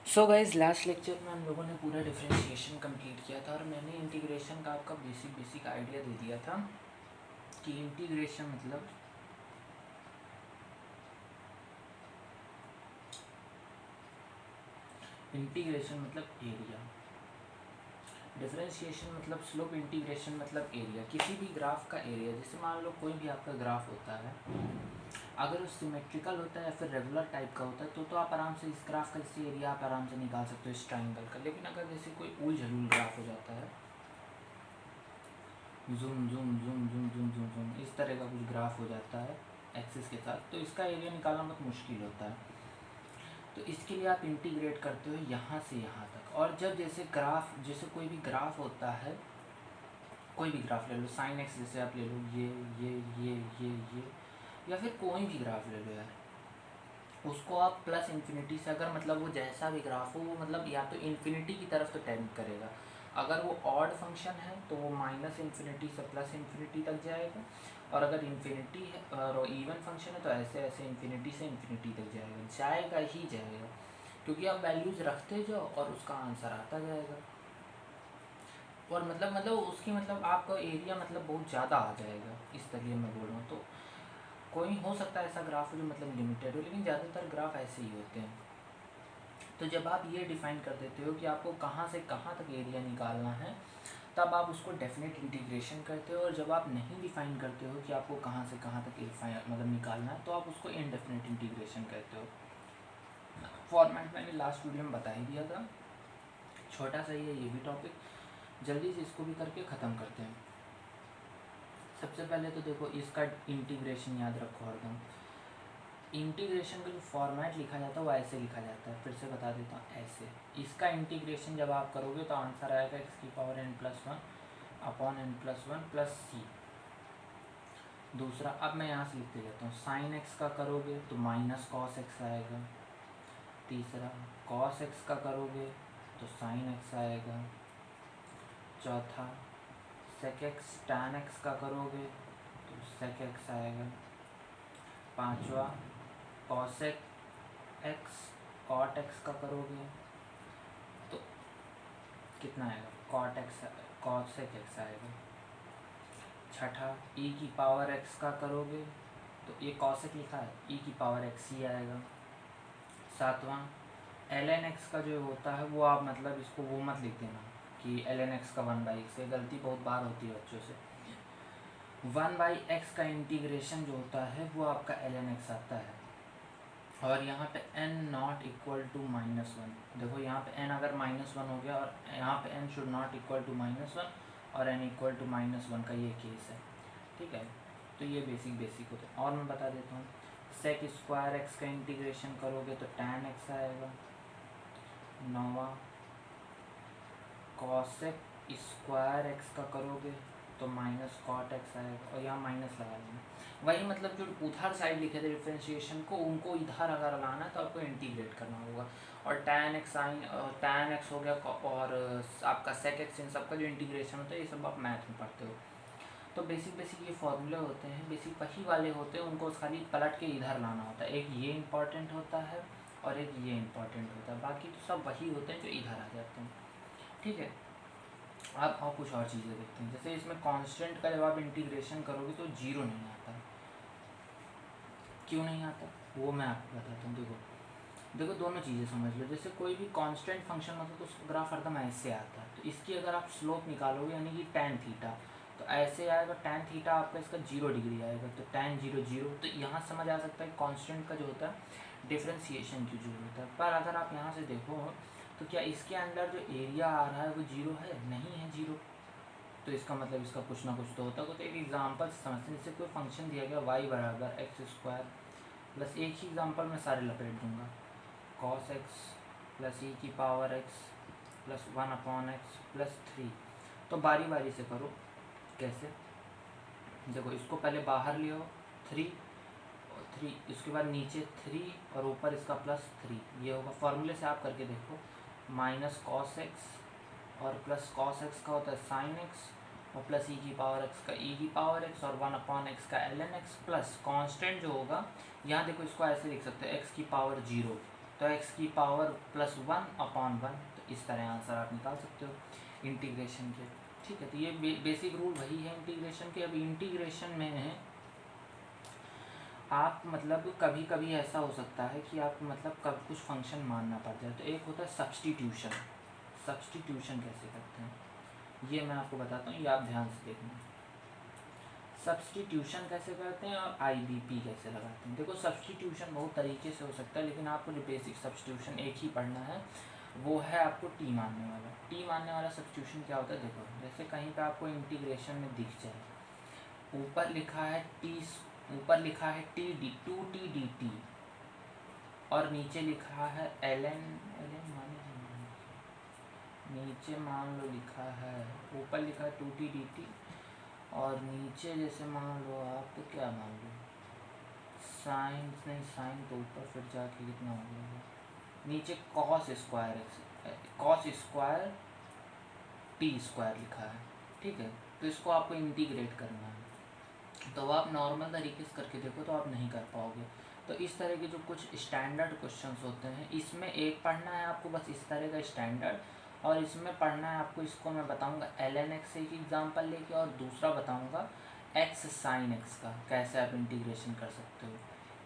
So guys last lecture में हम लोगों ने पूरा डिफरेंशिएशन कंप्लीट किया था और मैंने इंटीग्रेशन का आपका बेसिक आइडिया दे दिया था कि इंटीग्रेशन मतलब एरिया, डिफरेंशिएशन मतलब स्लोप, इंटीग्रेशन मतलब एरिया। किसी भी ग्राफ का एरिया, जैसे मान लो कोई भी आपका ग्राफ होता है, अगर वो सिमेट्रिकल होता है या फिर रेगुलर टाइप का होता है तो आप आराम से इस ग्राफ का जैसे एरिया आप आराम से निकाल सकते हो इस ट्राइंगल का। लेकिन अगर जैसे कोई उल झलूल ग्राफ हो जाता है, zoom zoom zoom zoom zoom zoom zoom इस तरह का कुछ ग्राफ हो जाता है एक्सिस के साथ, तो इसका एरिया निकालना बहुत मुश्किल होता है। तो इसके लिए आप इंटीग्रेट करते हो यहाँ से यहाँ तक। और जब जैसे ग्राफ, जैसे कोई भी ग्राफ होता है, कोई भी ग्राफ ले लो, साइन एक्स जैसे आप ले लो, ये या फिर कोई भी ग्राफ ले लो यार, उसको आप प्लस इन्फिनिटी से, अगर मतलब वो जैसा भी ग्राफ हो वो मतलब या तो इन्फिनिटी की तरफ तो टेंड करेगा। अगर वो ऑड फंक्शन है तो वो माइनस इन्फिनिटी से प्लस इन्फिनिटी तक जाएगा, और अगर इन्फिनिटी है और इवन फंक्शन है तो ऐसे ऐसे इन्फिनिटी से इन्फिनिटी तक जाएगा ही जाएगा, क्योंकि आप वैल्यूज़ रखते जाओ और उसका आंसर आता जाएगा। और मतलब उसकी मतलब आपका एरिया मतलब बहुत ज़्यादा आ जाएगा, इस तरीके मैं बोल रहा हूँ। तो कोई हो सकता है ऐसा ग्राफ हो जो मतलब लिमिटेड हो, लेकिन ज़्यादातर ग्राफ ऐसे ही होते हैं। तो जब आप ये डिफ़ाइन कर देते हो कि आपको कहाँ से कहाँ तक एरिया निकालना है, तब आप उसको डेफिनेट इंटीग्रेशन करते हो। और जब आप नहीं डिफ़ाइन करते हो कि आपको कहाँ से कहाँ तक मतलब निकालना है, तो आप उसको इनडेफिनेट इंटीग्रेशन कहते हो। फॉर्मेट मैंने लास्ट वीडियो में बता ही दिया था, छोटा सा ही है ये भी टॉपिक, जल्दी से इसको भी करके ख़त्म करते हैं। सबसे पहले तो देखो इसका इंटीग्रेशन याद रखो हरदम। इंटीग्रेशन का जो फॉर्मेट लिखा जाता है वो ऐसे लिखा जाता है, फिर से बता देता हूँ ऐसे। इसका इंटीग्रेशन जब आप करोगे तो आंसर आएगा x⁻n+1 अपॉन n+1 प्लस सी। दूसरा, अब मैं यहाँ से लिखते जाता हूँ, साइन एक्स का करोगे तो माइनस कॉस एक्स आएगा। तीसरा, कॉस एक्स का करोगे तो साइन एक्स आएगा। चौथा, सेक एक्स टैन एक्स का करोगे तो सेक एक्स आएगा। पांचवा, कॉसेक एक्स कॉट एक्स का करोगे तो कितना आएगा, कॉट एक्स कॉसेक एक्स आएगा। छठा, ई की पावर एक्स का करोगे तो ये कॉसेक लिखा है, ई की पावर एक्स ही आएगा। सातवां, एल एन एक्स का जो होता है वो आप मतलब इसको वो मत लिख देना कि एल एन एक्स का 1/x, ये गलती बहुत बार होती है बच्चों से। 1/x का इंटीग्रेशन जो होता है वो आपका एल एन एक्स आता है। और यहाँ पे n नॉट इक्वल टू -1, देखो यहाँ पे n अगर -1 हो गया और यहाँ पे n should not equal to -1 और n इक्वल टू -1 का ये केस है, ठीक है। तो ये बेसिक होता है। और मैं बता देता हूँ, सेक स्क्वायर एक्स का इंटीग्रेशन करोगे तो tan x आएगा। नौवा, कॉसेक स्क्वायर एक्स का करोगे तो माइनस कॉट एक्स आएगा, और यहाँ माइनस लगा देना। वही मतलब जो उधर साइड लिखे थे डिफ्रेंशिएशन को, उनको इधर अगर लाना है तो आपको इंटीग्रेट करना होगा। और tan x sine tan x हो गया, और आपका सेक एक्स, इन सब का जो इंटीग्रेशन होता है ये सब आप मैथ में पढ़ते हो। तो बेसिक ये फॉर्मूले होते हैं, बेसिक वही वाले होते हैं, उनको खाली पलट के इधर लाना होता है। एक ये इंपॉर्टेंट होता है और एक ये इंपॉर्टेंट होता है, बाकी तो सब वही होते हैं जो इधर आ जाते हैं, ठीक है। अब और कुछ और चीज़ें देखते हैं, जैसे इसमें कांस्टेंट का जब आप इंटीग्रेशन करोगे तो जीरो नहीं आता। क्यों नहीं आता वो मैं आपको बताता हूँ। देखो दोनों चीज़ें समझ लो। जैसे कोई भी कांस्टेंट फंक्शन होता है तो उसका ग्राफ हरदम ऐसे आता है, तो इसकी अगर आप स्लोप निकालोगे यानी कि tan थीटा, तो ऐसे आएगा। tan थीटा आपका इसका 0 डिग्री आएगा, तो tan 0 0। तो यहाँ समझ आ सकता है कांस्टेंट का जो होता है डिफ्रेंशिएशन की जरूरत है। पर अगर आप यहाँ से देखो तो क्या इसके अंदर जो एरिया आ रहा है वो 0 है? नहीं है 0। तो इसका मतलब इसका कुछ ना कुछ तो होता है। तो एक एग्जाम्पल समझते हैं, जैसे कोई फंक्शन दिया गया y बराबर x² प्लस, एक ही एग्जाम्पल में सारे लपेट दूंगा, cos x प्लस ई की power x plus 1/x plus 3। तो बारी बारी से करो। कैसे? देखो इसको पहले बाहर ले आओ 3 और 3, इसके बाद नीचे 3 और ऊपर इसका प्लस 3, ये होगा। फॉर्मूले से आप करके देखो, माइनस कॉस एक्स और प्लस कॉस एक्स का होता है साइन एक्स, और प्लस ई की पावर एक्स का ई की पावर एक्स, और 1/x का ln x, प्लस कांस्टेंट जो होगा यहाँ देखो इसको ऐसे लिख सकते हैं x की पावर 0, तो x की पावर +1/1, तो इस तरह आंसर आप निकाल सकते हो इंटीग्रेशन के। ठीक है, तो ये बेसिक रूल वही है इंटीग्रेशन के। अब इंटीग्रेशन में आप मतलब कभी कभी ऐसा हो सकता है कि आप मतलब कब कुछ फंक्शन मानना पड़ जाए। तो एक होता है सब्स्टिट्यूशन। सब्स्टिट्यूशन कैसे करते हैं ये मैं आपको बताता हूँ, ये आप ध्यान से देखना। सब्स्टिट्यूशन कैसे करते हैं और IBP कैसे लगाते हैं। देखो सब्स्टिट्यूशन बहुत तरीके से हो सकता है, लेकिन आपको जो बेसिक सब्स्टिट्यूशन एक ही पढ़ना है वो है आपको टी मानने वाला। टी मानने वाला सब्स्टिट्यूशन क्या होता है, देखो जैसे कहीं पे आपको इंटीग्रेशन में दिख जाए, ऊपर लिखा है T2T dt और नीचे लिखा है ln नीचे मान लो लिखा है, ऊपर लिखा है 2T dt और नीचे जैसे मान लो आप तो क्या मान लो साइन, नहीं साइन तो ऊपर फिर जाके कितना हो गया, नीचे cos स्क्वायर t² लिखा है। ठीक है, तो इसको आपको इंटीग्रेट करना है, तो आप नॉर्मल तरीके से करके देखो तो आप नहीं कर पाओगे। तो इस तरह के जो कुछ स्टैंडर्ड क्वेश्चंस होते हैं, इसमें एक पढ़ना है आपको बस इस तरह का स्टैंडर्ड, और इसमें पढ़ना है आपको, इसको मैं बताऊंगा ln x एक एग्जांपल लेके, और दूसरा बताऊंगा x sin x का कैसे आप इंटीग्रेशन कर सकते हो,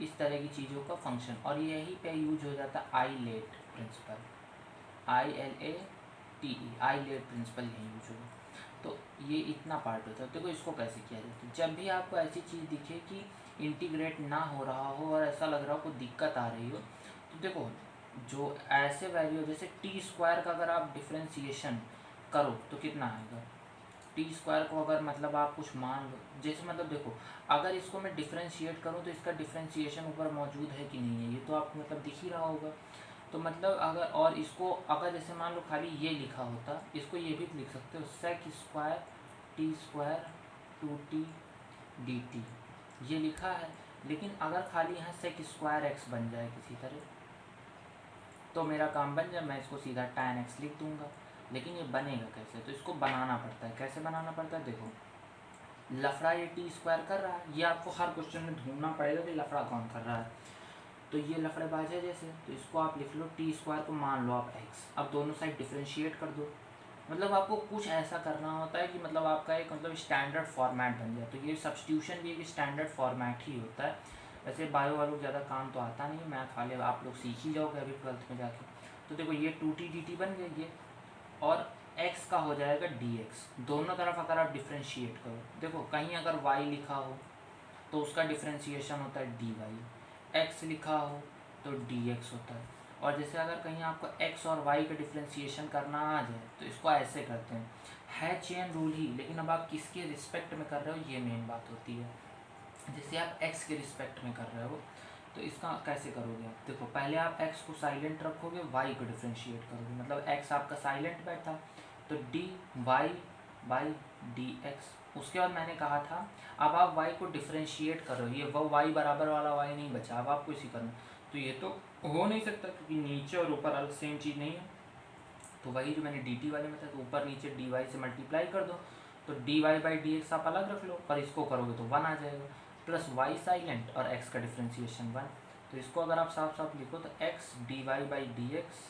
इस तरह की चीज़ों का फंक्शन। और यही पे यूज हो जाता है ILATE principle, ILATE, ILATE principle यही यूज होगा। तो ये इतना पार्ट होता है। देखो इसको कैसे किया जाता है, जब भी आपको ऐसी चीज़ दिखे कि इंटीग्रेट ना हो रहा हो और ऐसा लग रहा हो कोई दिक्कत आ रही हो, तो देखो जो ऐसे वैल्यू जैसे t² का अगर आप डिफ्रेंशिएशन करो तो कितना आएगा, t² को अगर मतलब आप कुछ मान लो, जैसे मतलब देखो अगर इसको मैं डिफ्रेंशिएट करूँ तो इसका डिफ्रेंशिएशन ऊपर मौजूद है कि नहीं है, ये तो आपको मतलब दिख ही रहा होगा। तो मतलब अगर, और इसको अगर जैसे मान लो खाली ये लिखा होता, इसको ये भी लिख सकते हो sec² t² 2t dt, ये लिखा है। लेकिन अगर खाली यहाँ sec² x बन जाए किसी तरह तो मेरा काम बन जाए, मैं इसको सीधा tan x लिख दूंगा। लेकिन ये बनेगा कैसे, तो इसको बनाना पड़ता है। कैसे बनाना पड़ता है, देखो लफड़ा ये t² कर रहा है, ये आपको हर क्वेश्चन में ढूंढना पड़ेगा कि लफड़ा कौन कर रहा है। तो ये लफड़ेबाज है जैसे, तो इसको आप लिख लो t² को मान लो आप x, अब दोनों साइड डिफ्रेंशिएट कर दो। मतलब आपको कुछ ऐसा करना होता है कि मतलब आपका एक मतलब स्टैंडर्ड फॉर्मेट बन जाए। तो ये सब्स्टिट्यूशन भी एक स्टैंडर्ड फॉर्मेट ही होता है। वैसे बायो वालों को ज़्यादा काम तो आता नहीं, मैथ वाले आप लोग सीख ही जाओगे अभी 12th में जाके। तो देखो ये 2t dt बन गई ये, और x का हो जाएगा dx। दोनों तरफ अगर आप डिफ्रेंशिएट करो, देखो कहीं अगर y लिखा हो तो उसका डिफ्रेंशिएशन होता है dy, x लिखा हो तो dx होता है। और जैसे अगर कहीं आपको x और y का डिफ्रेंशिएशन करना आ जाए तो इसको ऐसे करते हैं, है चेन रूल ही, लेकिन अब आप किसके रिस्पेक्ट में कर रहे हो ये मेन बात होती है। जैसे आप x के रिस्पेक्ट में कर रहे हो तो इसका कैसे करोगे आप, देखो पहले आप x को साइलेंट रखोगे, y को डिफ्रेंशिएट करोगे, मतलब x आपका साइलेंट बैठा तो dy बाई dx। उसके बाद मैंने कहा था अब आप y को डिफ्रेंशिएट कर रहे हो, ये वो y बराबर वाला y नहीं बचा, अब आपको इसी करना। तो ये तो हो नहीं सकता क्योंकि नीचे और ऊपर अलग सेम चीज़ नहीं है। तो वही जो मैंने dt वाले में था, तो ऊपर नीचे dy से मल्टीप्लाई कर दो, तो dy बाई dx आप अलग रख लो, पर इसको करोगे तो 1 आ जाएगा, प्लस y साइलेंट और x का डिफ्रेंशिएशन 1। तो इसको अगर आप साफ साफ लिखो तो x dy by dx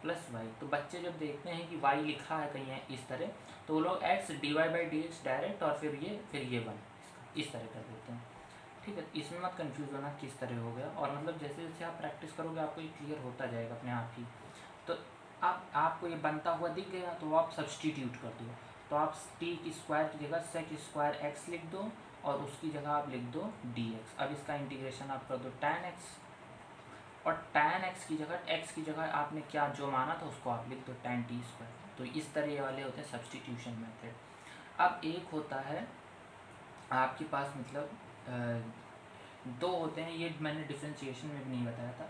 plus y। तो बच्चे जब देखते हैं कि y लिखा है कहीं है इस तरह, तो वो लोग x dy by dx direct और फिर ये 1 इस तरह कर देते हैं। ठीक है, इसमें मत कंफ्यूज होना किस तरह हो गया, और मतलब जैसे जैसे आप प्रैक्टिस करोगे आपको ये क्लियर होता जाएगा अपने आप ही। तो अब आपको ये बनता हुआ दिख गया तो आप सब्स्टिट्यूट कर दो, तो आप t² की जगह sec² x लिख दो और उसकी जगह आप लिख दो dx। अब इसका इंटीग्रेशन आप कर दो tan x, और tan x की जगह आपने क्या जो माना था उसको आप लिख दो tan t²। तो इस तरह वाले होते हैं सब्स्टिट्यूशन मेथड। अब एक होता है आपके पास मतलब दो होते हैं, ये मैंने डिफ्रेंशिएशन में भी नहीं बताया था,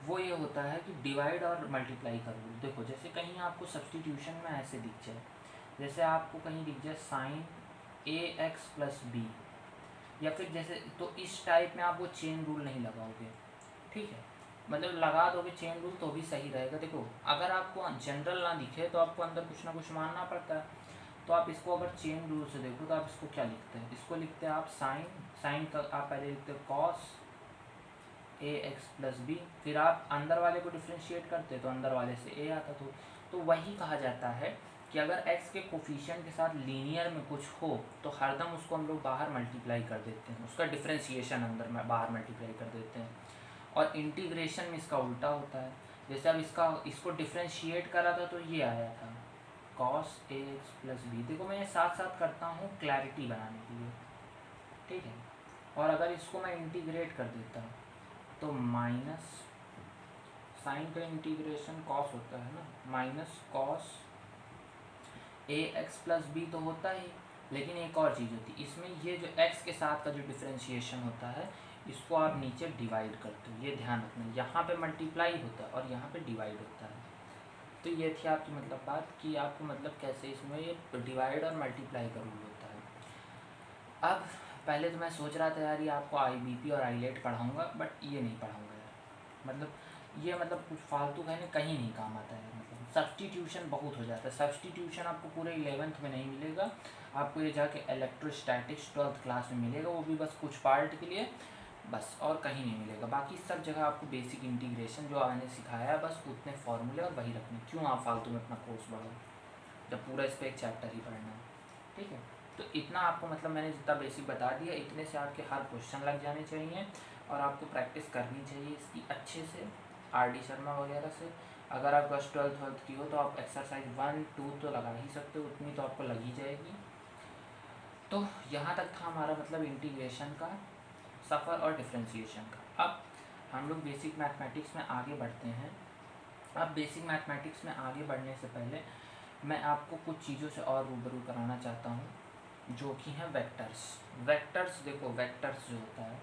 वो ये होता है कि डिवाइड और मल्टीप्लाई करो। देखो जैसे कहीं आपको सब्स्टिट्यूशन में ऐसे दिख जाए, जैसे आपको कहीं दिख जाए साइन ax प्लस बी, या फिर जैसे, तो इस टाइप में आप वो चेन रूल नहीं लगाओगे। ठीक है, मतलब लगा दोगे चेन रूल तो भी सही रहेगा। देखो अगर आपको जनरल ना दिखे तो आपको अंदर कुछ ना कुछ मानना पड़ता है। तो आप इसको अगर चेन रूल से देखो तो आप इसको क्या लिखते हैं, इसको लिखते हैं आप साइन का आप पहले लिखते हो cos A x plus B, फिर आप अंदर वाले को डिफ्रेंशिएट करते तो अंदर वाले से ए आता। तो वही कहा जाता है कि अगर x के कोफिशिएंट के साथ लीनियर में कुछ हो तो हरदम उसको हम लोग बाहर मल्टीप्लाई कर देते हैं, उसका डिफ्रेंशिएशन अंदर में बाहर मल्टीप्लाई कर देते हैं। और इंटीग्रेशन में इसका उल्टा होता है। जैसे अब इसको डिफ्रेंशिएट करा था तो ये आया था cos ax प्लस बी। देखो मैं ये साथ साथ करता हूँ क्लैरिटी बनाने के लिए, ठीक है। और अगर इसको मैं इंटीग्रेट कर देता तो माइनस साइन का इंटीग्रेशन कॉस होता है ना, minus cos A x plus B तो होता ही, लेकिन एक और चीज़ होती है इसमें, ये जो x के साथ का जो डिफ्रेंशिएशन होता है इसको आप नीचे डिवाइड करते हो, ये ध्यान रखना, यहाँ पे मल्टीप्लाई होता है और यहाँ पे डिवाइड होता है। तो ये थी आपकी मतलब बात कि आपको मतलब कैसे इसमें ये डिवाइड और मल्टीप्लाई का रूल होता है। अब पहले तो मैं सोच रहा था यार ये आपको IBP और आईलेट पढ़ाऊँगा, बट ये नहीं पढ़ाऊँगा यार, मतलब कुछ फालतू कहने कहीं नहीं काम आता है। मतलब सब्सटीट्यूशन बहुत हो जाता है। सब्सटीट्यूशन आपको पूरे 11th में नहीं मिलेगा, आपको ये जाके इलेक्ट्रोस्टैटिक्स 12th क्लास में मिलेगा, वो भी बस कुछ पार्ट के लिए बस, और कहीं नहीं मिलेगा। बाकी सब जगह आपको बेसिक इंटीग्रेशन जो मैंने सिखाया बस उतने फॉर्मूले और वही रखने, क्यों आप फालतू में अपना कोर्स बढ़ाओ जब पूरा इस पर एक चैप्टर ही पढ़ना है, ठीक है। तो इतना आपको मतलब मैंने जितना बेसिक बता दिया, इतने से आपके हर क्वेश्चन लग जाने चाहिए और आपको प्रैक्टिस करनी चाहिए इसकी अच्छे से, RD शर्मा वगैरह से। अगर आप बस 12th की हो तो आप एक्सरसाइज 1, 2 तो लगा ही सकते हो, उतनी तो आपको लग ही जाएगी। तो यहाँ तक था हमारा मतलब इंटीग्रेशन का सफ़र और डिफ्रेंशिएशन का। अब हम लोग बेसिक मैथमेटिक्स में आगे बढ़ते हैं। अब बेसिक मैथमेटिक्स में आगे बढ़ने से पहले मैं आपको कुछ चीज़ों से और रूबरू कराना चाहता हूँ जो कि हैं वेक्टर्स। देखो वेक्टर्स जो होता है,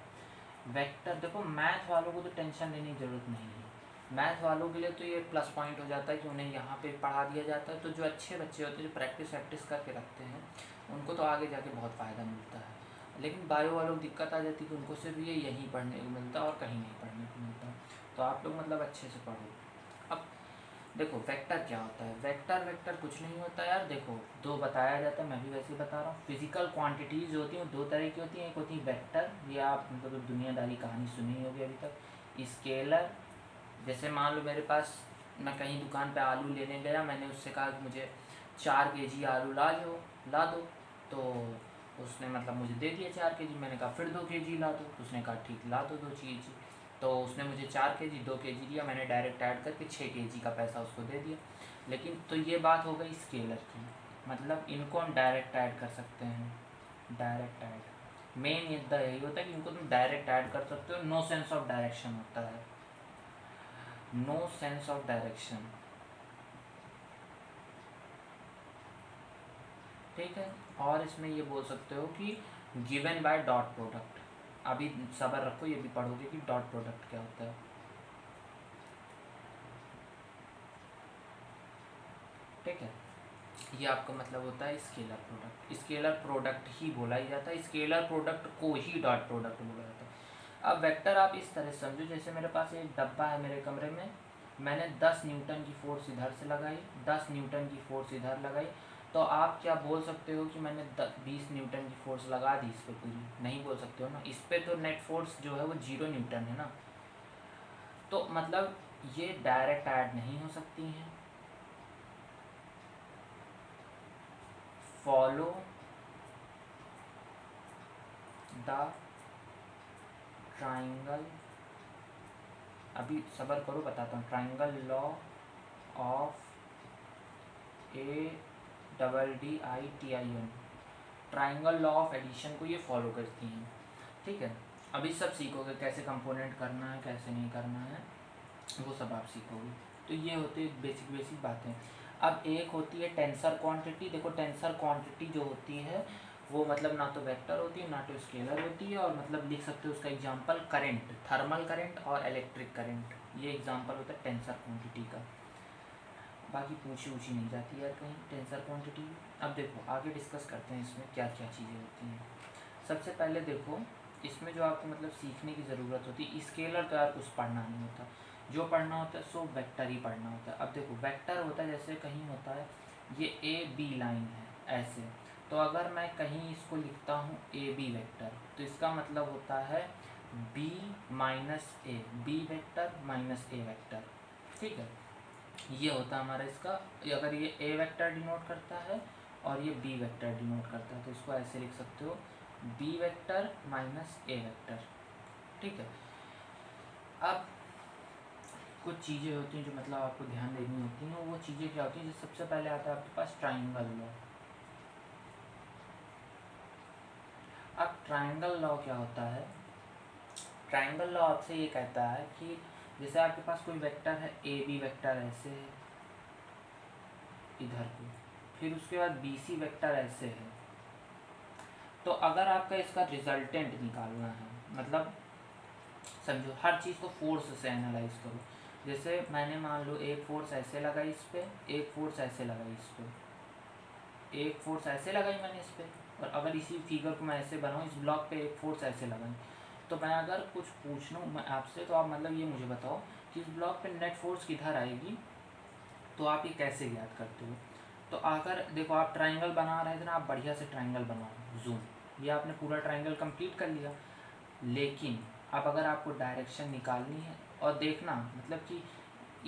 वेक्टर देखो मैथ वालों को तो टेंशन लेने की ज़रूरत नहीं है। मैथ वालों के लिए तो ये प्लस पॉइंट हो जाता है कि उन्हें यहाँ पे पढ़ा दिया जाता है। तो जो अच्छे बच्चे होते हैं जो प्रैक्टिस करके रखते हैं उनको तो आगे जाके बहुत फ़ायदा मिलता है। लेकिन बायो वालों को दिक्कत आ जाती है कि उनको सिर्फ ये यहीं पढ़ने को मिलता है और कहीं नहीं पढ़ने को मिलता। तो आप लोग मतलब अच्छे से पढ़ो। अब देखो वेक्टर क्या होता है। वेक्टर कुछ नहीं होता यार। देखो दो बताया जाता है, मैं भी वैसे ही बता रहा हूँ। फिजिकल क्वांटिटीज़ होती हैं वो दो तरह की होती हैं। एक होती है वेक्टर, ये आप मतलब दुनियादारी कहानी सुनी होगी अभी तक। स्केलर, जैसे मान लो मेरे पास, मैं कहीं दुकान पे आलू लेने गया, मैंने उससे कहा कि मुझे 4 kg आलू ला दो, तो उसने मतलब मुझे दे दिया 4 kg। मैंने कहा फिर 2 kg ला दो, तो उसने कहा ठीक ला दो 2 kg। तो उसने मुझे 4 kg 2 kg दिया, मैंने डायरेक्ट ऐड करके 6 kg का पैसा उसको दे दिया। लेकिन तो ये बात हो गई स्केलर की, मतलब इनको हम डायरेक्ट ऐड कर सकते हैं। डायरेक्ट ऐड मेन मुद्दा यही होता है कि इनको तुम डायरेक्ट ऐड कर सकते हो। नो सेंस ऑफ डायरेक्शन होता है, नो सेंस ऑफ डायरेक्शन, ठीक है। और इसमें ये बोल सकते हो कि गिवन बाय डॉट प्रोडक्ट। अभी सब्र रखो, ये भी पढ़ोगे कि डॉट प्रोडक्ट क्या होता है, ठीक है। ये आपका मतलब होता है स्केलर प्रोडक्ट। स्केलर प्रोडक्ट ही बोला ही जाता है, स्केलर प्रोडक्ट को ही डॉट प्रोडक्ट बोला जाता है। अब वेक्टर आप इस तरह से समझो, जैसे मेरे पास एक डब्बा है मेरे कमरे में, मैंने 10 न्यूटन की फोर्स इधर से लगाई, 10 न्यूटन की फोर्स इधर लगाई, तो आप क्या बोल सकते हो कि मैंने 20 न्यूटन की फोर्स लगा दी इस पर पूरी? नहीं बोल सकते हो ना। इस पर तो नेट फोर्स जो है वो 0 न्यूटन है ना। तो मतलब ये डायरेक्ट ऐड नहीं हो सकती हैं। फॉलो द ट्राइंगल, अभी सबर करो बताता हूँ। Triangle law of ADDITION, triangle law of addition को ये फॉलो करती हैं, ठीक है। अभी सब सीखोगे कैसे कंपोनेंट करना है कैसे नहीं करना है, वो सब आप सीखोगे। तो ये होती है बेसिक बातें। अब एक होती है टेंसर क्वांटिटी। देखो टेंसर क्वांटिटी जो होती है वो मतलब ना तो वेक्टर होती है ना तो स्केलर होती है, और मतलब लिख सकते हो उसका एग्जांपल करंट, थर्मल करंट और इलेक्ट्रिक करंट, ये एग्जांपल होता है टेंसर क्वांटिटी का। बाकी पूछी नहीं जाती यार कहीं टेंसर क्वांटिटी। अब देखो आगे डिस्कस करते हैं इसमें क्या क्या चीज़ें होती हैं। सबसे पहले देखो इसमें जो आपको मतलब सीखने की ज़रूरत होती है, स्केलर तो यार कुछ पढ़ना नहीं होता, जो पढ़ना होता है सो वेक्टर ही पढ़ना होता है। अब देखो वेक्टर होता है जैसे कहीं होता है ये AB लाइन है ऐसे, तो अगर मैं कहीं इसको लिखता हूँ AB वेक्टर, तो इसका मतलब होता है बी माइनस ए, बी वेक्टर माइनस ए वेक्टर, ठीक है। ये होता है हमारा इसका, अगर ये ए वेक्टर डिनोट करता है और ये बी वेक्टर डिनोट करता है तो इसको ऐसे लिख सकते हो, बी वेक्टर माइनस ए वेक्टर, ठीक है। अब कुछ चीज़ें होती हैं जो मतलब आपको ध्यान देनी होती हैं, वो चीज़ें क्या होती हैं, जैसे सबसे पहले आता है आपके पास ट्राइंगल लॉ। अब ट्राइंगल लॉ क्या होता है, ट्राइंगल लॉ आपसे ये कहता है कि जैसे आपके पास कोई वेक्टर है, ए बी वेक्टर ऐसे है इधर को, फिर उसके बाद बी सी वेक्टर ऐसे है, तो अगर आपका इसका रिजल्टेंट निकालना है, मतलब समझो हर चीज़ को फोर्स से एनालाइज करो। जैसे मैंने मान लो एक फोर्स ऐसे लगाई इस पर, एक फोर्स ऐसे लगाई इस पर, एक फोर्स ऐसे लगाई मैंने इस पर, और अगर इसी फिगर को मैं ऐसे बनाऊँ, इस ब्लॉक पे एक फोर्स ऐसे लगाई, तो मैं अगर कुछ पूछ लूँ मैं आपसे, तो आप मतलब ये मुझे बताओ कि इस ब्लॉक पे नेट फोर्स किधर आएगी, तो आप ये कैसे ज्ञात करते हो। तो अगर देखो आप ट्राइंगल बना रहे थे ना, आप बढ़िया से ट्राइंगल बनाओ, जूम, ये आपने पूरा ट्राइंगल कंप्लीट कर लिया, लेकिन अब अगर आपको डायरेक्शन निकालनी है, और देखना मतलब कि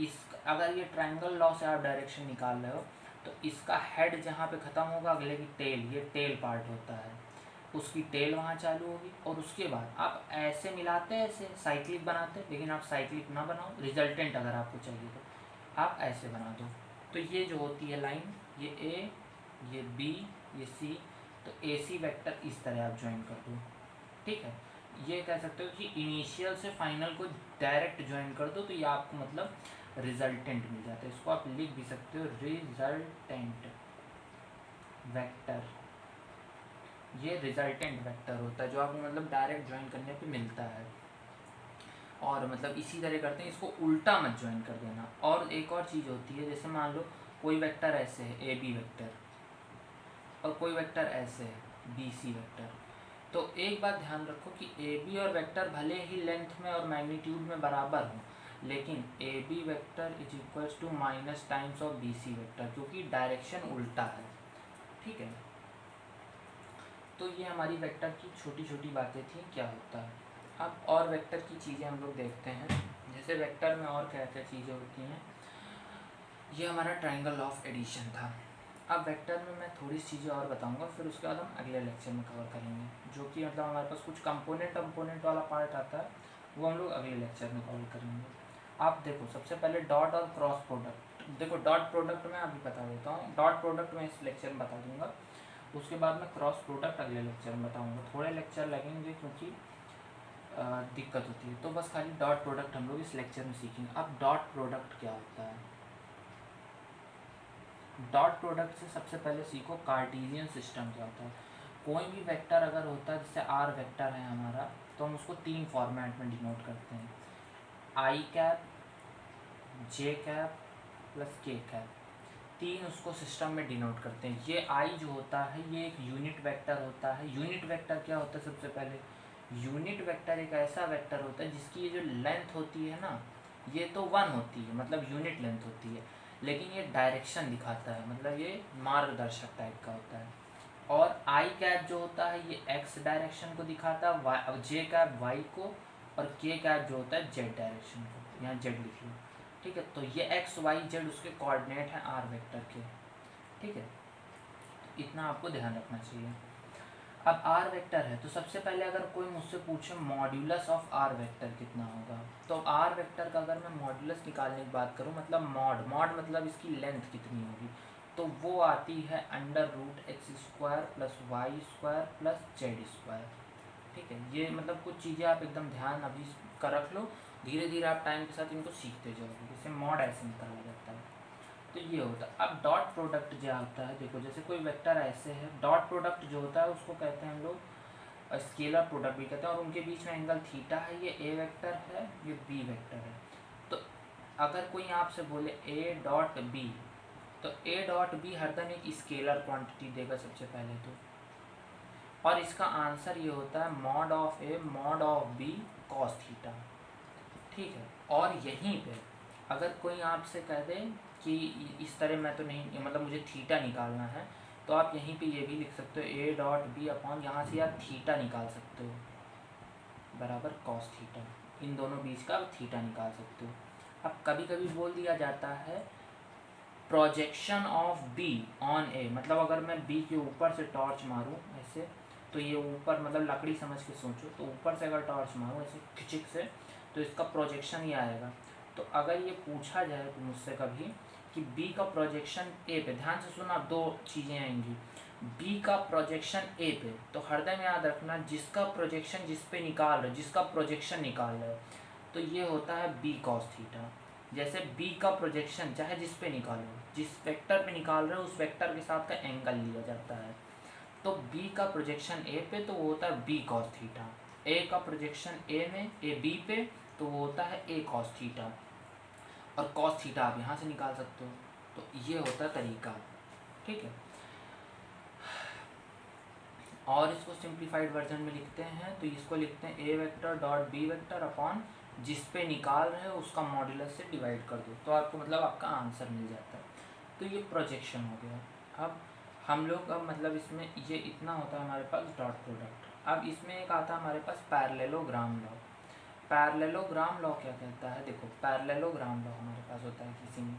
इस, अगर ये ट्राइंगल लॉ से आप डायरेक्शन निकाल रहे हो, तो इसका हेड जहाँ पे ख़त्म होगा, अगले की टेल, ये टेल पार्ट होता है, उसकी टेल वहाँ चालू होगी, और उसके बाद आप ऐसे मिलाते हैं, ऐसे साइक्लिक बनाते हैं, लेकिन आप साइक्लिक ना बनाओ, रिजल्टेंट अगर आपको चाहिए तो आप ऐसे बना दो। तो ये जो होती है लाइन, ये ए, ये बी, ये सी, तो ए सी वेक्टर इस तरह आप ज्वाइन कर दो, ठीक है। ये कह सकते हो कि इनिशियल से फाइनल को डायरेक्ट ज्वाइन कर दो, तो ये आपको मतलब रिजल्टेंट मिल जाता है। इसको आप लिख भी सकते हो रिजल्टेंट वेक्टर, ये रिजल्टेंट वेक्टर होता है जो आपको मतलब डायरेक्ट ज्वाइन करने पे मिलता है। और मतलब इसी तरह करते हैं, इसको उल्टा मत ज्वाइन कर देना। और एक और चीज़ होती है, जैसे मान लो कोई वेक्टर ऐसे है ए बी वेक्टर, और कोई वेक्टर ऐसे है बी सी वेक्टर, तो एक बात ध्यान रखो कि ए बी और वेक्टर भले ही लेंथ में और मैग्नीट्यूड में बराबर हो, लेकिन A B vector is equals to minus times of B C vector, क्योंकि डायरेक्शन उल्टा है, ठीक है। तो ये हमारी वेक्टर की छोटी छोटी बातें थी, क्या होता है। अब और वेक्टर की चीज़ें हम लोग देखते हैं, जैसे वेक्टर में और क्या क्या चीज़ें होती हैं। ये हमारा ट्राइंगल ऑफ एडिशन था। अब वेक्टर में मैं थोड़ी सी चीज़ें और बताऊंगा, फिर उसके बाद हम अगले लेक्चर में कवर करेंगे, जो कि मतलब हमारे पास कुछ कंपोनेंट वाला पार्ट आता है, वो हम लोग अगले लेक्चर में कवर करेंगे। आप देखो सबसे पहले डॉट और क्रॉस प्रोडक्ट, देखो डॉट प्रोडक्ट मैं अभी बता देता हूँ, डॉट प्रोडक्ट मैं इस लेक्चर में बता दूंगा, उसके बाद मैं क्रॉस प्रोडक्ट अगले लेक्चर में बताऊँगा। थोड़े लेक्चर लगेंगे क्योंकि दिक्कत होती है, तो बस खाली डॉट प्रोडक्ट हम लोग इस लेक्चर में सीखेंगे। अब डॉट प्रोडक्ट क्या होता है, डॉट प्रोडक्ट से सबसे पहले सीखो कार्टेशियन सिस्टम क्या होता है। कोई भी वेक्टर अगर होता है, जैसे आर वेक्टर है हमारा, तो हम उसको तीन फॉर्मेट में डिनोट करते हैं, आई कैप, जे कैप प्लस के कैप, तीन उसको सिस्टम में डिनोट करते हैं। ये आई जो होता है ये एक यूनिट वेक्टर होता है। यूनिट वेक्टर क्या होता है, सबसे पहले यूनिट वेक्टर एक ऐसा वेक्टर होता है जिसकी ये जो लेंथ होती है ना, ये तो 1 होती है, मतलब यूनिट लेंथ होती है, लेकिन ये डायरेक्शन दिखाता है, मतलब ये मार्गदर्शक टाइप का होता है। और आई कैप जो होता है ये एक्स डायरेक्शन को दिखाता है, जे कैप वाई को, और के कैप जो होता है जेड डायरेक्शन को, यहाँ जेड लिख लो, ठीक है। तो ये एक्स वाई जेड उसके कोऑर्डिनेट हैं आर वेक्टर के, ठीक है। इतना आपको ध्यान रखना चाहिए। अब आर वेक्टर है, तो सबसे पहले अगर कोई मुझसे पूछे मॉड्यूलस ऑफ आर वेक्टर कितना होगा, तो आर वेक्टर का अगर मैं मॉड्यूलस निकालने की बात करूँ, मतलब मॉड मतलब इसकी लेंथ कितनी होगी, तो वो आती है √x² plus y² plus z², ठीक है। ये मतलब कुछ चीज़ें आप एकदम ध्यान अभी का रख लो, धीरे धीरे आप टाइम के साथ इनको सीखते जाओगे। जैसे मॉड ऐसे निकाला जाता है, तो ये होता है। अब डॉट प्रोडक्ट जो होता है, देखो जैसे कोई वेक्टर ऐसे है, डॉट प्रोडक्ट जो होता है उसको कहते हैं हम लोग स्केलर प्रोडक्ट भी कहते हैं, और उनके बीच में एंगल थीटा है, ये ए वेक्टर है, ये बी वेक्टर है। तो अगर कोई आपसे बोले ए डॉट बी, तो ए डॉट बी हरदम एक स्केलर क्वांटिटी देगा सबसे पहले तो, और इसका आंसर ये होता है mod of A mod of B cos theta, ठीक है। और यहीं पे अगर कोई आपसे कह दे कि इस तरह मैं तो नहीं, मतलब मुझे थीटा निकालना है, तो आप यहीं पे ये भी लिख सकते हो ए डॉट बी अपॉन, यहाँ से आप थीटा निकाल सकते हो, बराबर कॉस थीटा, इन दोनों बीच का थीटा निकाल सकते हो। अब कभी कभी बोल दिया जाता है प्रोजेक्शन ऑफ बी ऑन ए, मतलब अगर मैं बी के ऊपर से टॉर्च मारूं ऐसे, तो ये ऊपर मतलब लकड़ी समझ के सोचो, तो ऊपर से अगर टॉर्च मारूं ऐसे खिचिक से, तो इसका प्रोजेक्शन ये आएगा। तो अगर ये पूछा जाए तो मुझसे कभी कि बी का प्रोजेक्शन ए पे, ध्यान से सुना, दो चीज़ें आएंगी, बी का प्रोजेक्शन ए पे, तो हरदम याद रखना जिसका प्रोजेक्शन जिस पे निकाल रहे, जिसका प्रोजेक्शन निकाल रहे, तो ये होता है बी कॉस थीटा। जैसे बी का प्रोजेक्शन चाहे जिस पे निकालो, जिस वेक्टर पे निकाल रहे हो उस वेक्टर के साथ का एंगल लिया जाता है। तो बी का प्रोजेक्शन ए पे तो वो होता है बी कॉस थीटा, ए का प्रोजेक्शन ए में, ए बी पे, तो वो होता है ए कॉस थीटा, और कॉस थीटा आप यहाँ से निकाल सकते हो। तो ये होता है तरीका, ठीक है। और इसको सिंप्लीफाइड वर्जन में लिखते हैं, तो इसको लिखते हैं A vector dot B vector upon जिस पे निकाल रहे हो उसका मॉड्यूलस से डिवाइड कर दो, तो आपको मतलब आपका आंसर मिल जाता है। तो ये प्रोजेक्शन हो गया। अब हम लोग अब मतलब इसमें ये इतना होता है हमारे पास डॉट प्रोडक्ट। अब इसमें एक आता है हमारे पास पैरेललोग्राम लॉ। पैरेललोग्राम लॉ क्या कहता है, देखो पैरेललोग्राम लॉ हमारे पास होता है किसी में।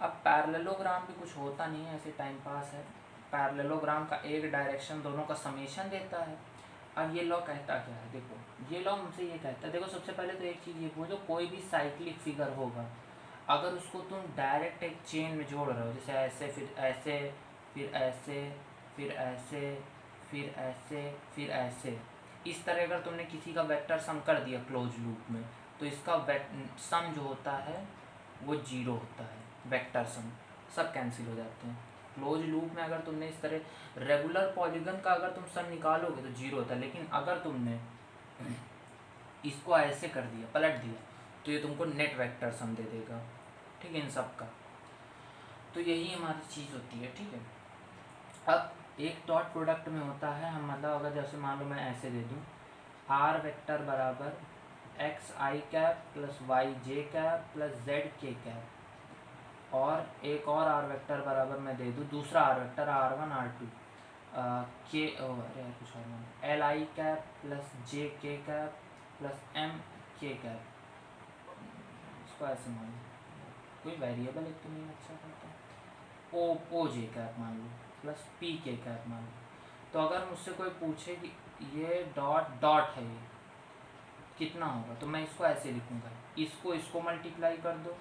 अब पैरेललोग्राम भी कुछ होता नहीं है, ऐसे टाइम पास है। पैरेललोग्राम का एक डायरेक्शन दोनों का समेशन देता है। अब ये लॉ कहता क्या है, देखो ये लॉ मुझसे ये कहता है, देखो सबसे पहले तो एक चीज़ ये बोलो, कोई भी साइक्लिक फिगर होगा अगर उसको तुम डायरेक्ट एक चेन में जोड़ रहे हो, जैसे ऐसे फिर ऐसे फिर ऐसे फिर ऐसे फिर ऐसे फिर ऐसे, इस तरह अगर तुमने किसी का वेक्टर सम कर दिया क्लोज लूप में, तो इसका सम जो होता है वो जीरो होता है, वेक्टर सम सब कैंसिल हो जाते हैं। क्लोज लूप में अगर तुमने इस तरह रेगुलर पॉलीगन का अगर तुम सम निकालोगे तो जीरो होता है, लेकिन अगर तुमने इसको ऐसे कर दिया, पलट दिया, तो ये तुमको नेट वेक्टर सम दे देगा, ठीक है, इन सब का। तो यही हमारी चीज़ होती है, ठीक है। अब एक डॉट प्रोडक्ट में होता है, हम मतलब अगर जैसे मान लो मैं ऐसे दे दूँ, आर वेक्टर बराबर एक्स आई कैप प्लस वाई जे कैप प्लस जेड के कैप, और एक और आर वेक्टर बराबर मैं दे दूँ, दूसरा आर वेक्टर R1 R2 के अरे यार कुछ और एल आई कैप प्लस जे के कैप प्लस एम के कैप, इसको ऐसे मान लो, कोई वेरिएबल एक तो नहीं अच्छा करता, ओ जे कैप मान लो प्लस पी के कैप मान लो। तो अगर मुझसे कोई पूछे कि ये डॉट डॉट है, ये कितना होगा, तो मैं इसको ऐसे लिखूँगा, इसको मल्टीप्लाई कर दो,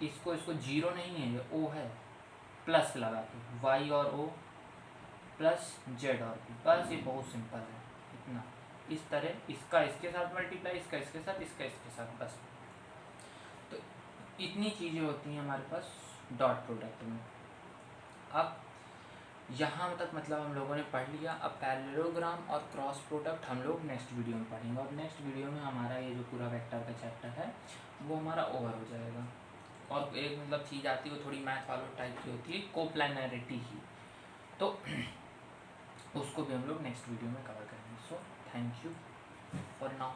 इसको जीरो नहीं है, ये ओ है, प्लस लगा के वाई और ओ प्लस जेड और पी, बस ये बहुत सिंपल है इतना। इस तरह इसका इसके साथ मल्टीप्लाई, इसका इसके साथ, इसका इसके साथ, बस। तो इतनी चीज़ें होती हैं हमारे पास डॉट प्रोडक्ट में। अब यहाँ तक मतलब हम लोगों ने पढ़ लिया। अब पैरेललोग्राम और क्रॉस प्रोडक्ट हम लोग नेक्स्ट वीडियो में पढ़ेंगे, और नेक्स्ट वीडियो में हमारा ये जो पूरा वेक्टर का चैप्टर है वो हमारा ओवर हो जाएगा। और एक मतलब चीज़ आती है वो थोड़ी मैथ वालों टाइप की होती है, कोप्लानरिटी की, तो उसको भी हम लोग नेक्स्ट वीडियो में कवर करेंगे। So thank you for now.